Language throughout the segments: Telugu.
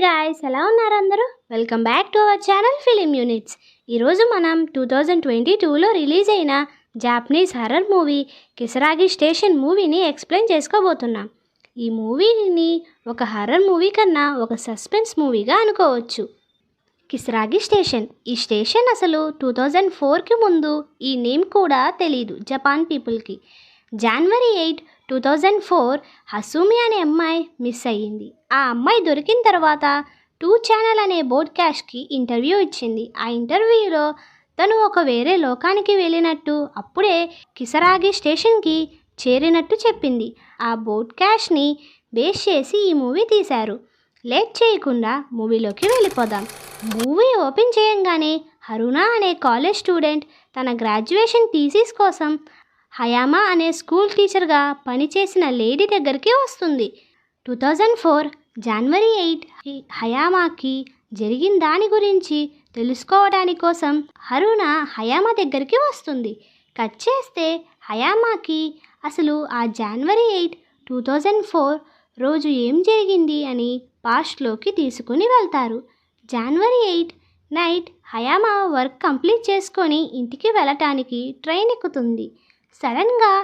గాయ్స్, ఎలా ఉన్నారు అందరూ? Welcome back to our channel film units. ఈరోజు మనం 2022లో రిలీజ్ అయిన జాపనీస్ హర్రర్ మూవీ కిసరాగి స్టేషన్ మూవీని ఎక్స్ప్లెయిన్ చేసుకోబోతున్నాం. ఈ మూవీని ఒక హర్రర్ మూవీ కన్నా ఒక సస్పెన్స్ మూవీగా అనుకోవచ్చు. కిసరాగి స్టేషన్, ఈ స్టేషన్ అసలు 2004కి ముందు ఈ నేమ్ కూడా తెలీదు జపాన్ పీపుల్కి. జనవరి 8, 2004 హసూమి అనే అమ్మాయి మిస్ అయ్యింది. ఆ అమ్మాయి దొరికిన తర్వాత 2 ఛానల్ అనే బోడ్కాస్ట్కి ఇంటర్వ్యూ ఇచ్చింది. ఆ ఇంటర్వ్యూలో తను ఒక వేరే లోకానికి వెళ్ళినట్టు, అప్పుడే కిసరాగి స్టేషన్కి చేరినట్టు చెప్పింది. ఆ బోడ్కాస్ట్ని బేస్ చేసి ఈ మూవీ తీశారు. లేట్ చేయకుండా మూవీలోకి వెళ్ళిపోదాం. మూవీ ఓపెన్ చేయంగానే హరునా అనే కాలేజ్ స్టూడెంట్ తన గ్రాడ్యుయేషన్ థీసిస్ కోసం హయామా అనే స్కూల్ టీచర్గా పనిచేసిన లేడీ దగ్గరికి వస్తుంది. 2004 జనవరి 8 హయామాకి జరిగిన దాని గురించి తెలుసుకోవడానికి కోసం హరునా హయామా దగ్గరికి వస్తుంది. కట్ చేస్తే హయామాకి అసలు ఆ జనవరి 8, 2004 రోజు ఏం జరిగింది అని పాస్ట్లోకి తీసుకుని వెళ్తారు. జనవరి 8 నైట్ హయామా వర్క్ కంప్లీట్ చేసుకొని ఇంటికి వెళ్ళటానికి ట్రైన్ ఎక్కుతుంది. సడన్గా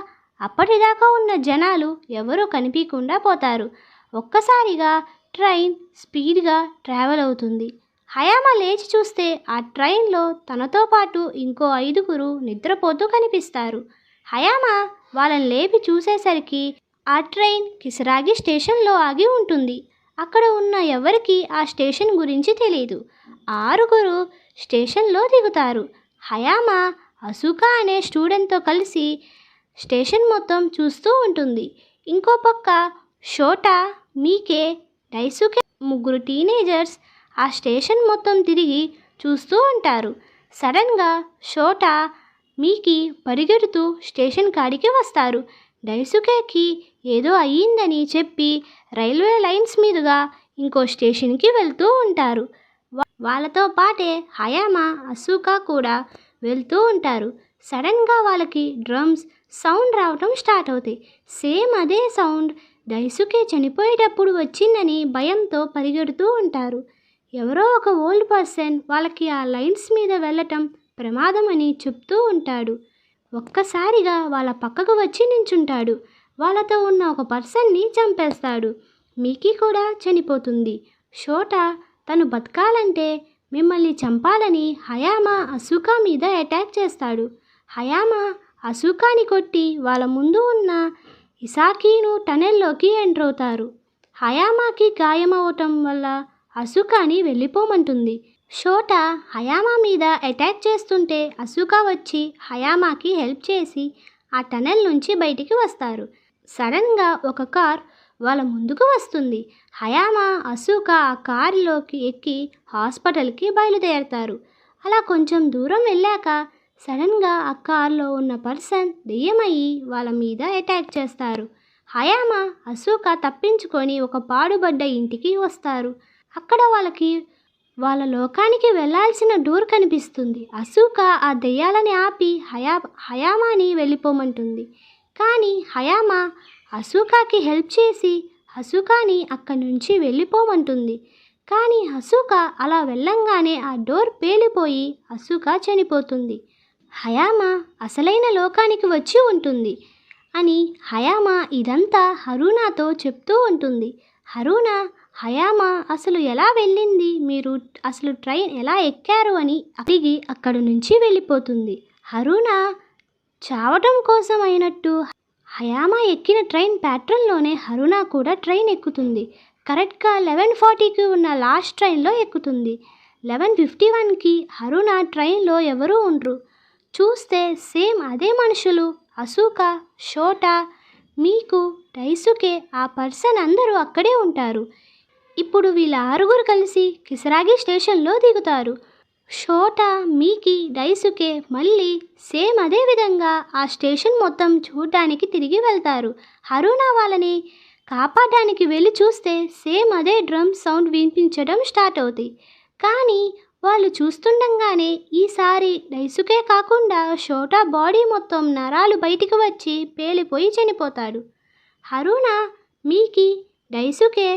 అప్పటిదాకా ఉన్న జనాలు ఎవరూ కనిపించకుండా పోతారు. ఒక్కసారిగా ట్రైన్ స్పీడ్గా ట్రావెల్ అవుతుంది. హయామా లేచి చూస్తే ఆ ట్రైన్లో తనతో పాటు ఇంకో 5గురు నిద్రపోతూ కనిపిస్తారు. హయామా వాళ్ళని లేపి చూసేసరికి ఆ ట్రైన్ కిసరాగి స్టేషన్లో ఆగి ఉంటుంది. అక్కడ ఉన్న ఎవరికి ఆ స్టేషన్ గురించి తెలియదు. 6గురు స్టేషన్లో దిగుతారు. హయామా అసుకా అనే స్టూడెంట్తో కలిసి స్టేషన్ మొత్తం చూస్తూ ఉంటుంది. ఇంకో పక్క షోటా, మీకే, డైసుకే 3 టీనేజర్స్ ఆ స్టేషన్ మొత్తం తిరిగి చూస్తూ ఉంటారు. సడన్గా షోటా, మీకి పరిగెడుతూ స్టేషన్ కాడికి వస్తారు. డైసుకేకి ఏదో అయ్యిందని చెప్పి రైల్వే లైన్స్ మీదుగా ఇంకో స్టేషన్కి వెళ్తూ ఉంటారు. వాళ్ళతో పాటే హయామా, అసుకా కూడా వెళ్తూ ఉంటారు. సడన్గా వాళ్ళకి డ్రమ్స్ సౌండ్ రావటం స్టార్ట్ అవుతాయి. సేమ్ అదే సౌండ్ డైసుకే చనిపోయేటప్పుడు వచ్చిందని భయంతో పరిగెడుతూ ఉంటారు. ఎవరో ఒక ఓల్డ్ పర్సన్ వాళ్ళకి ఆ లైన్స్ మీద వెళ్ళటం ప్రమాదం అని చెప్తూ ఉంటాడు. ఒక్కసారిగా వాళ్ళ పక్కకు వచ్చి నించుంటాడు. వాళ్ళతో ఉన్న ఒక పర్సన్ని చంపేస్తాడు. మీకీ కూడా చనిపోతుంది. షోటా తను బతకాలంటే మిమ్మల్ని చంపాలని హయామా అసుకా మీద అటాక్ చేస్తాడు. హయామా అసుకాని కొట్టి వాళ్ళ ముందు ఉన్న ఇసాకిను టనెల్లోకి ఎంటర్ అవుతారు. హయామాకి గాయమవటం వల్ల అసుకాని వెళ్ళిపోమంటుంది. షోటా హయామా మీద అటాక్ చేస్తుంటే అసుకా వచ్చి హయామాకి హెల్ప్ చేసి ఆ టనెల్ నుంచి బయటికి వస్తారు. సడన్గా ఒక కార్ వాళ్ళ ముందుకు వస్తుంది. హయామా, అసుకా ఆ కారులోకి ఎక్కి హాస్పిటల్కి బయలుదేరతారు. అలా కొంచెం దూరం వెళ్ళాక సడన్గా ఆ కార్లో ఉన్న పర్సన్ దెయ్యమయ్యి వాళ్ళ మీద అటాక్ చేస్తారు. హయామా, అసుకా తప్పించుకొని ఒక పాడుబడ్డ ఇంటికి వస్తారు. అక్కడ వాళ్ళకి వాళ్ళ లోకానికి వెళ్ళాల్సిన డోర్ కనిపిస్తుంది. అసుకా ఆ దెయ్యాలని ఆపి హయామాని వెళ్ళిపోమంటుంది. కానీ హయామా అసుకాకి హెల్ప్ చేసి అసుకాని అక్కడి నుంచి వెళ్ళిపోమంటుంది. కానీ అసుకా అలా వెళ్ళంగానే ఆ డోర్ పేలిపోయి అసుకా చనిపోతుంది. హయామా అసలైన లోకానికి వచ్చి ఉంటుంది అని హయామా ఇదంతా హరునాతో చెప్తూ ఉంటుంది. హరునా హయామా అసలు ఎలా వెళ్ళింది, మీరు అసలు ట్రైన్ ఎలా ఎక్కారు అని అడిగి అక్కడి నుంచి వెళ్ళిపోతుంది. హరునా చావటం కోసం అయినట్టు హయామా ఎక్కిన ట్రైన్ ప్యాట్రన్లోనే హరునా కూడా ట్రైన్ ఎక్కుతుంది. కరెక్ట్గా 11:40కి ఉన్న లాస్ట్ ట్రైన్లో ఎక్కుతుంది. 11:51కి హరునా ట్రైన్లో ఎవరూ ఉండరు. చూస్తే సేమ్ అదే మనుషులు అసుకా, షోటా, మీకు, డైసుకే, ఆ పర్సన్ అందరూ అక్కడే ఉంటారు. ఇప్పుడు వీళ్ళ 6గురు కలిసి కిసరాగి స్టేషన్లో దిగుతారు. షోటా, మీకి, డైసుకే మళ్ళీ సేమ్ అదే విధంగా ఆ స్టేషన్ మొత్తం చూడడానికి తిరిగి వెళ్తారు. హరునా వాళ్ళని కాపాడడానికి వెళ్ళి చూస్తే సేమ్ అదే డ్రమ్ సౌండ్ వినిపించడం స్టార్ట్ అవుతాయి. కానీ వాళ్ళు చూస్తుండగానే ఈసారి డైసుకే కాకుండా షోటా బాడీ మొత్తం నరాలు బయటికి వచ్చి పేలిపోయి చనిపోతాడు. హరునా, మీకి, డైసుకే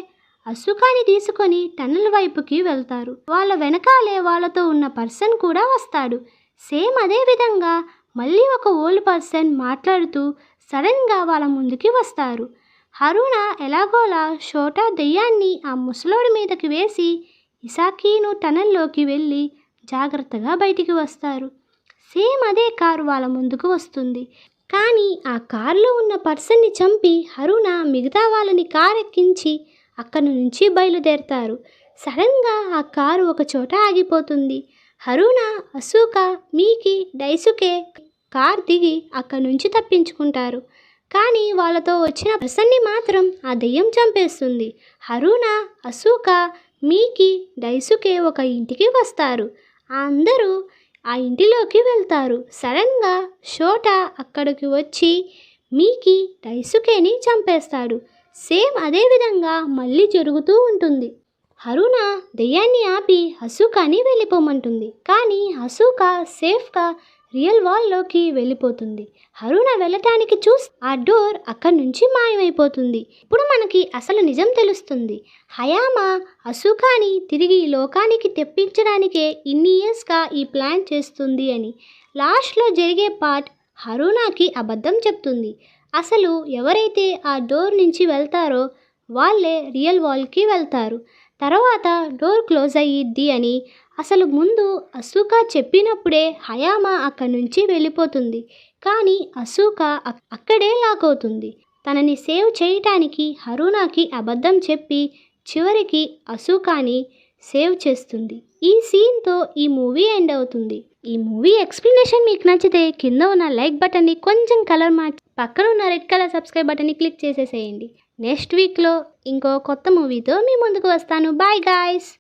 అసుకాని తీసుకొని టన్నెల్ వైపుకి వెళ్తారు. వాళ్ళ వెనకాలే వాళ్ళతో ఉన్న పర్సన్ కూడా వస్తాడు. సేమ్ అదే విధంగా మళ్ళీ ఒక ఓల్డ్ పర్సన్ మాట్లాడుతూ సడన్గా వాళ్ళ ముందుకి వస్తారు. హరుణ ఎలాగోలా షోటా దెయ్యాన్ని ఆ ముసలోడి మీదకి వేసి ఇసాకీను టనల్లోకి వెళ్ళి జాగ్రత్తగా బయటికి వస్తారు. సేమ్ అదే కారు వాళ్ళ ముందుకు వస్తుంది. కానీ ఆ కారులో ఉన్న పర్సన్ని చంపి హరుణ మిగతా వాళ్ళని కారు ఎక్కించి అక్కడి నుంచి బయలుదేరతారు. సడన్గా ఆ కారు ఒక చోట ఆగిపోతుంది. హరుణ, అసూక, మీకి, డైసుకే కార్ దిగి అక్కడి నుంచి తప్పించుకుంటారు. కానీ వాళ్ళతో వచ్చిన పర్సన్ని మాత్రం ఆ దెయ్యం చంపేస్తుంది. హరుణ, అసూక, మీకి, డైసుకే ఒక ఇంటికి వస్తారు. అందరూ ఆ ఇంటిలోకి వెళ్తారు. సడన్గా షోటా అక్కడికి వచ్చి మీకి, డైసుకేని చంపేస్తాడు. సేమ్ అదే విధంగా మళ్ళీ జరుగుతూ ఉంటుంది. హరుణ దెయ్యాన్ని ఆపి హసూకాని వెళ్ళిపోమంటుంది. కానీ హసూక సేఫ్గా రియల్ వాల్లోకి వెళ్ళిపోతుంది. హరుణ వెళ్ళటానికి ఆ డోర్ అక్కడి నుంచి మాయమైపోతుంది. ఇప్పుడు మనకి అసలు నిజం తెలుస్తుంది. హయామా హసూకాని తిరిగి ఈ లోకానికి తెప్పించడానికే ఇన్ని ఇయర్స్గా ఈ ప్లాన్ చేస్తుంది అని. లాస్ట్లో జరిగే పార్ట్ హరుణకి అబద్ధం చెప్తుంది. అసలు ఎవరైతే ఆ డోర్ నుంచి వెళ్తారో వాళ్ళే రియల్ వాల్కి వెళ్తారు. తర్వాత డోర్ క్లోజ్ అయ్యిద్ది అని. అసలు ముందు అసూక చెప్పినప్పుడే హయామా అక్కడి నుంచి వెళ్ళిపోతుంది. కానీ అసూక అక్కడే లాక్ అవుతుంది. తనని సేవ్ చేయటానికి హరుణకి అబద్ధం చెప్పి చివరికి అసూకాని సేవ్ చేస్తుంది. ఈ సీన్తో ఈ మూవీ ఎండ్ అవుతుంది. ఈ మూవీ ఎక్స్ప్లెనేషన్ మీకు నచ్చితే కింద ఉన్న లైక్ బటన్ని కొంచెం కలర్ మార్చి పక్కన ఉన్న రెడ్ కలర్ సబ్స్క్రైబ్ బటన్ని క్లిక్ చేసేసేయండి. నెక్స్ట్ వీక్లో ఇంకో కొత్త మూవీతో మీ ముందుకు వస్తాను. Bye guys.